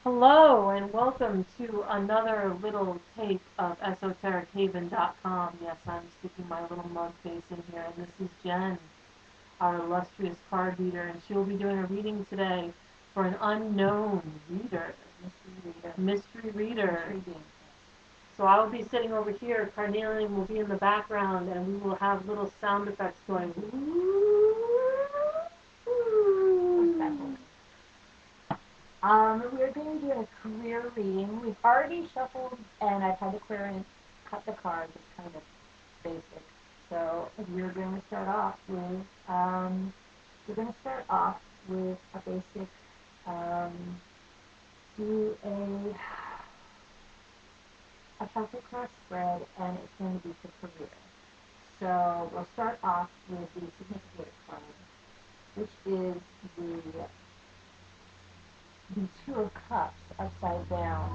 Hello and welcome to another little tape of esoterichaven.com. Yes, I'm sticking my little mug face in here, and this is Jen, our illustrious card reader, and she will be doing a reading today for an unknown reader, mystery reader. So I will be sitting over here, Carnelian will be in the background, and we will have little sound effects going. We're going to do a career reading. We've already shuffled, and I've had the querent cut the cards. It's kind of basic. So we're going to start off with a basic do a Celtic Card spread, and it's going to be for career. So we'll start off with the significator card, which is the Two of Cups upside down.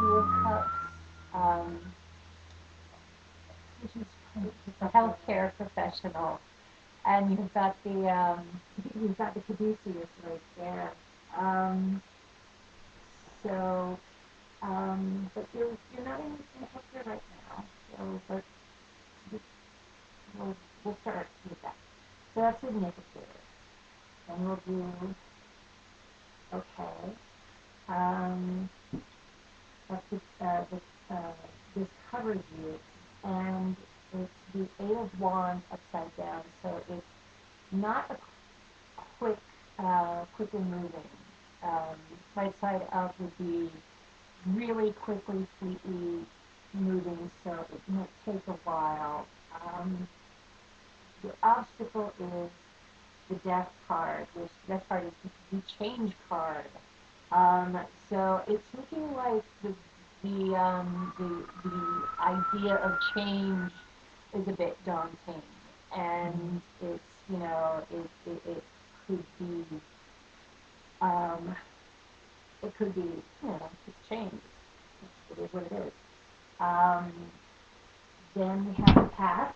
Two of Cups, um, which is a healthcare professional, and you've got the caduceus right there. Um, so, but you're not in healthcare right now. So, but we'll start with that. So that's significator. Then we'll do okay. Um, this covers you, and it's the Eight of Wands upside down. So it's not a quick, quick and moving. Right side up would be really quickly, fleetly moving, so it might take a while. The obstacle is the Death card, which the Death card is the change card. Um, so it's looking like the idea of change is a bit daunting, and it's it could be um, it's change. It is what it is. Um, then we have the past,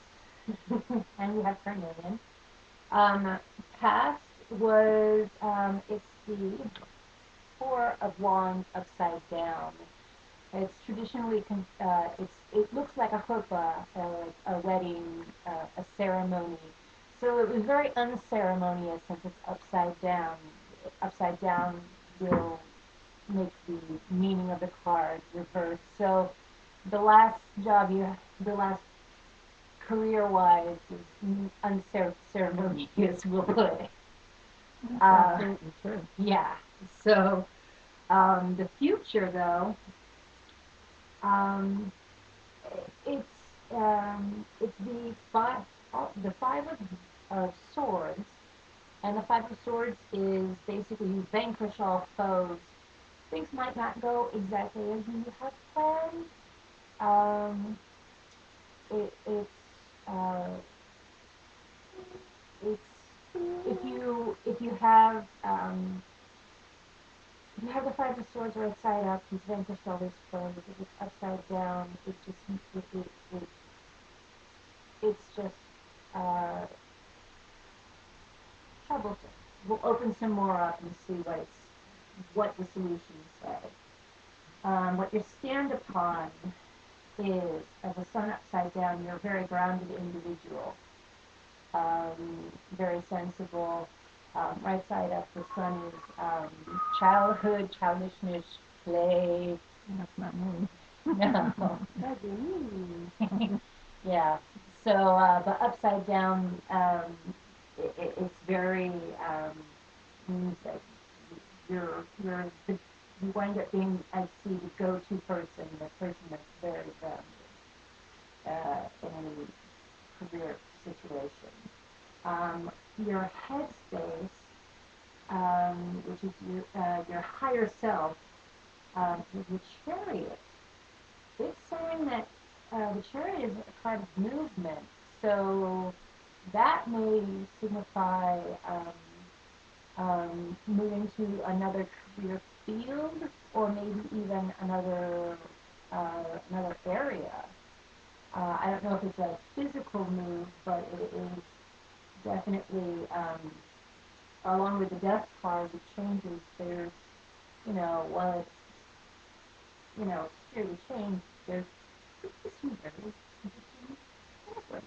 and we have Carnelian. Past was it's the Four of Wands upside down. It's traditionally, it looks like a chuppah, like a wedding, a ceremony. So it was very unceremonious since it's upside down. Upside down will make the meaning of the card reverse. So the last the last career-wise is unceremonious, we'll put. Absolutely true. Yeah. So the future, though, um, it's it's the five of swords, and the five of swords is basically you vanquish all foes. Things might not go exactly as you have planned. Um, it, it's uh, it's if you have the five of swords right side up, he's vanquished all his foes. If it's upside down, it it's just uh, troublesome. We'll open some more up and see what the solutions say. What you stand upon is, as a sun upside down, you're a very grounded individual, very sensible. Right side up, the sun is childhood, childishness, play. That's not me. No. That'd be me. Yeah. So, but upside down, it's very means that you wind up being, I see, the go-to person, the person that's very grounded in any career situation. Your headspace, which is your higher self, the chariot. It's saying that the chariot is a kind of movement, so that may signify moving to another career field, or maybe even another area. I don't know if it's a physical move, but it is definitely, along with the death card, it changes. There's, well, it's steer the change, there's some rivers between them.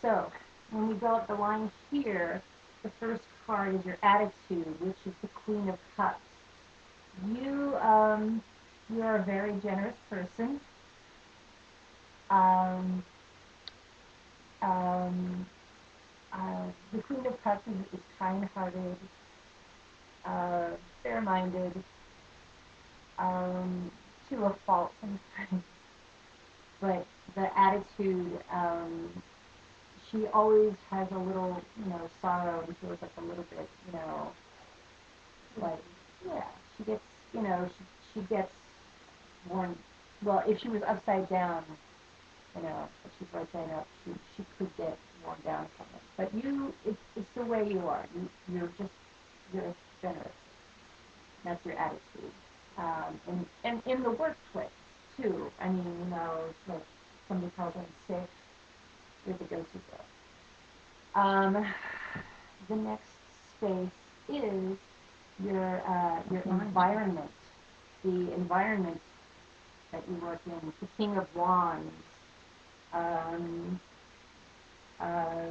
So, when we go up the line here, the first card is your attitude, which is the Queen of Cups. You are a very generous person. Um, um, the Queen of Cups is kind-hearted, fair-minded, to a fault sometimes. But the attitude, she always has a little, sorrow and feels like a little bit, like, yeah, she gets, she gets worn. Well, if she was upside down, if she's right side up, she could get worn down from it. But it's the way you are. You're generous. That's your attitude. And in the workplace too. I mean, like somebody calls in sick, you're the go-to girl. The next space is your environment. The environment that you work in. The King of Wands. Um, uh,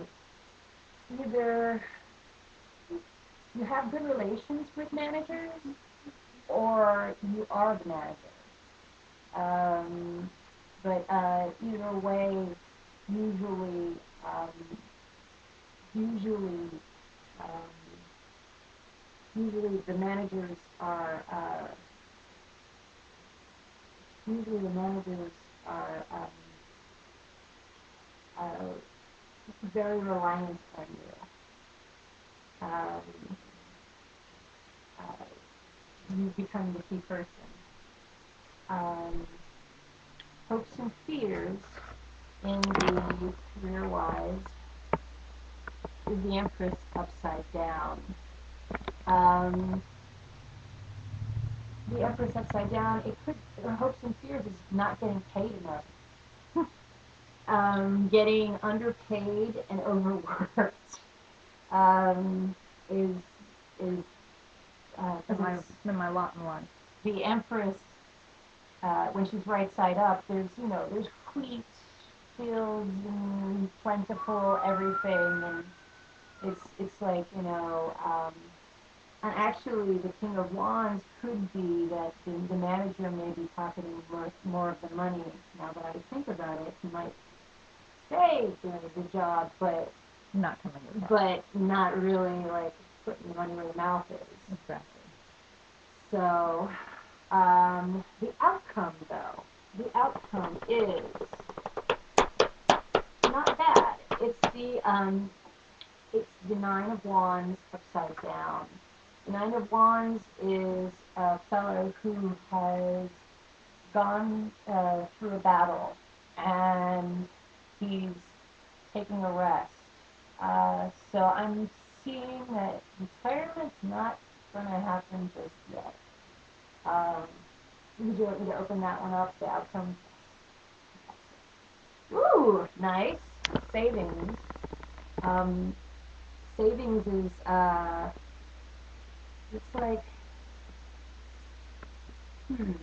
Either you have good relations with managers or you are the manager. But either way, usually, um, usually, um, usually the managers are, usually the managers are very reliant on you. Um, you become the key person. Um, Hopes and fears in the career-wise is the Empress upside down. Um, the Empress upside down, it could, hopes and fears is not getting paid enough. Getting underpaid and overworked is is been my lot in life. the Empress when she's right side up. There's wheat fields and plentiful everything, and it's like and actually the King of Wands could be that the manager may be pocketing more of the money. Now that I think about it, he might say doing a good job, but not coming with but not really like putting the money where the mouth is. Exactly. So, the outcome though, the outcome is not bad. It's the Nine of Wands upside down. The Nine of Wands is a fellow who has gone through a battle and he's taking a rest. So I'm seeing that retirement's not going to happen just yet. Would you like me to open that one up, the outcome? Ooh, nice. Savings. Savings is, it's like, let me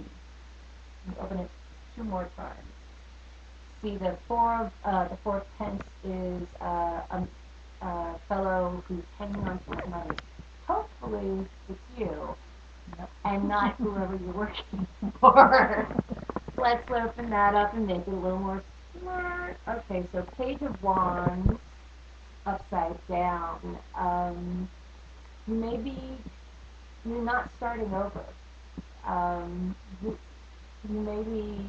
open it 2 more times. See, the four of pence is a fellow who's hanging on to his money. Hopefully, it's you, and not whoever you're working for. Let's open that up and make it a little more smart. Okay, so Page of Wands upside down. Maybe you're not starting over. You may be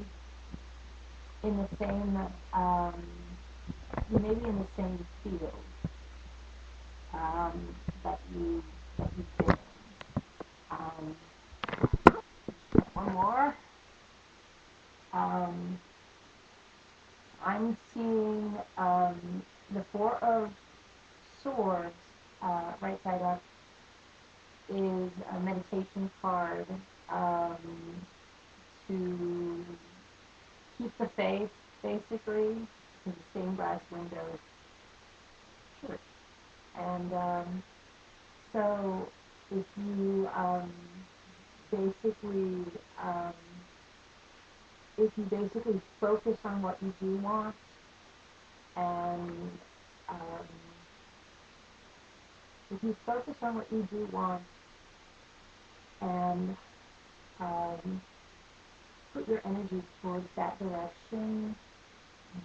in the same you may be in the same field um, that you've been in. Um, One more. Um, I'm seeing the Four of Swords, right side up, is a meditation card to keep the faith, basically, in the stained glass windows. Church. And so if you basically if you basically focus on what you do want, and um, if you focus on what you do want and um, put your energy towards that direction,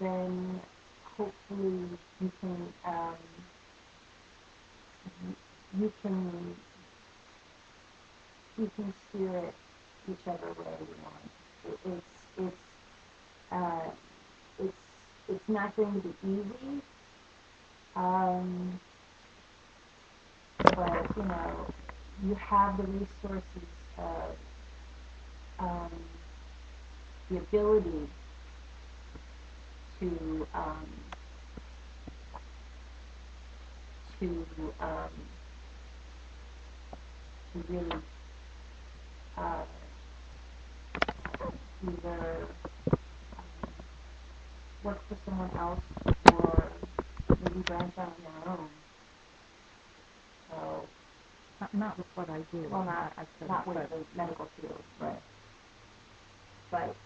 then hopefully you can you can you can steer it whichever way you want. It's uh, it's it's not going to be easy, um, but you have the resources of um, the ability to to um, to really uh, either work for someone else or maybe branch out on your own. So Not with what I do. well, not with the medical field, right. But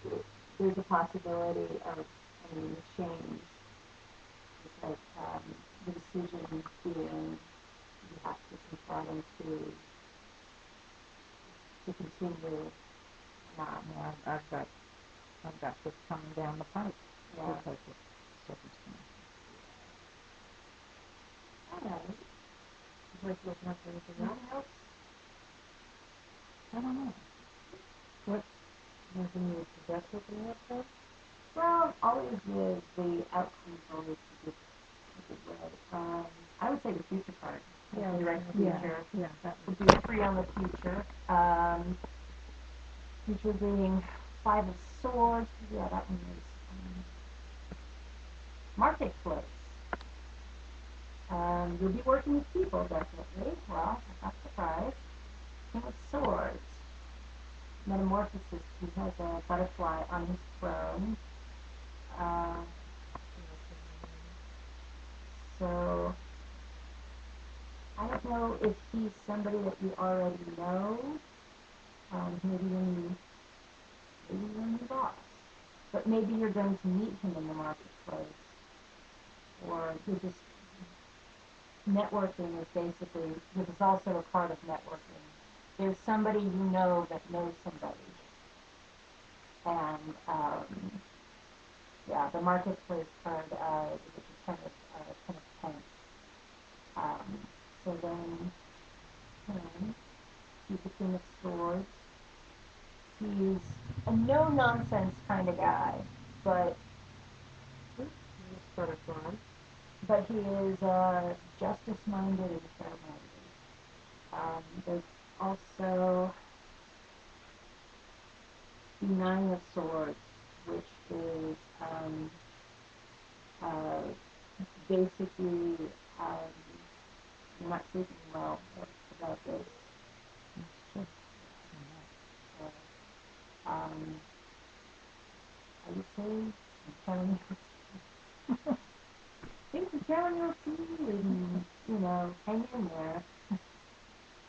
there's a possibility of change. Because the decision being you have to confront to continue not. Yeah, I've got this coming down the pipe Yeah. because of circumstances. I know. Would you like to anything else? I don't know. What anything you would suggest looking at this? Well, always the outcome is always a good way. I would say the future card. Yeah, the direct future. Yeah, That would be free on the future. Future being Five of Swords. Yeah, that one is marketplace. You'll be working with people, definitely. Well, I'm not surprised. King of Swords. Metamorphosis. He has a butterfly on his throne. Uh, so, I don't know if he's somebody that you already know. Maybe you're new boss. But maybe you're going to meet him in the marketplace. Or you're just networking is basically, this is also a part of networking. There's somebody you know that knows somebody. And, yeah, the marketplace card, which is kind of tense. So then, he's the King of Swords. He's a no-nonsense kind of guy, but he is justice-minded and fair-minded. There's also the Nine of Swords, which is uh, basically you're not sleeping well about this. that's true. So, I would say I'm telling you, things are telling you to, and hang in there.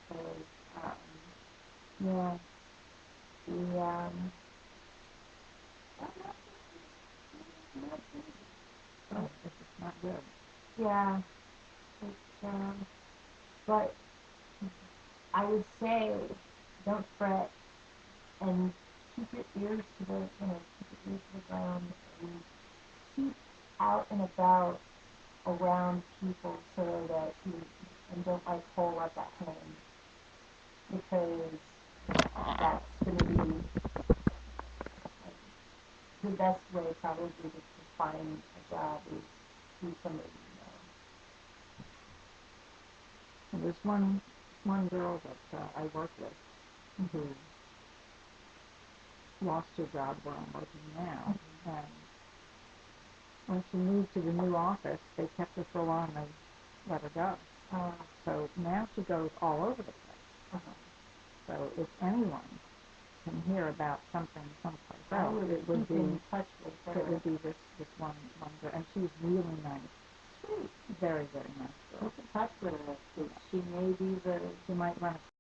Because, yeah, the It's just not good. yeah, it's, but I would say don't fret and keep your ears to the ground and keep out and about around people so that you and don't hole up at home because that's going to be the best way probably to find a job is through somebody you know. And there's one girl that I work with who lost her job where I'm working now, and when she moved to the new office, they kept her for a while and they let her go. So now she goes all over the place. So if anyone can hear about something someplace else, it would be this one girl, and she's really nice. Sweet. Very, very nice girl. Keep in touch with her. She may be she might run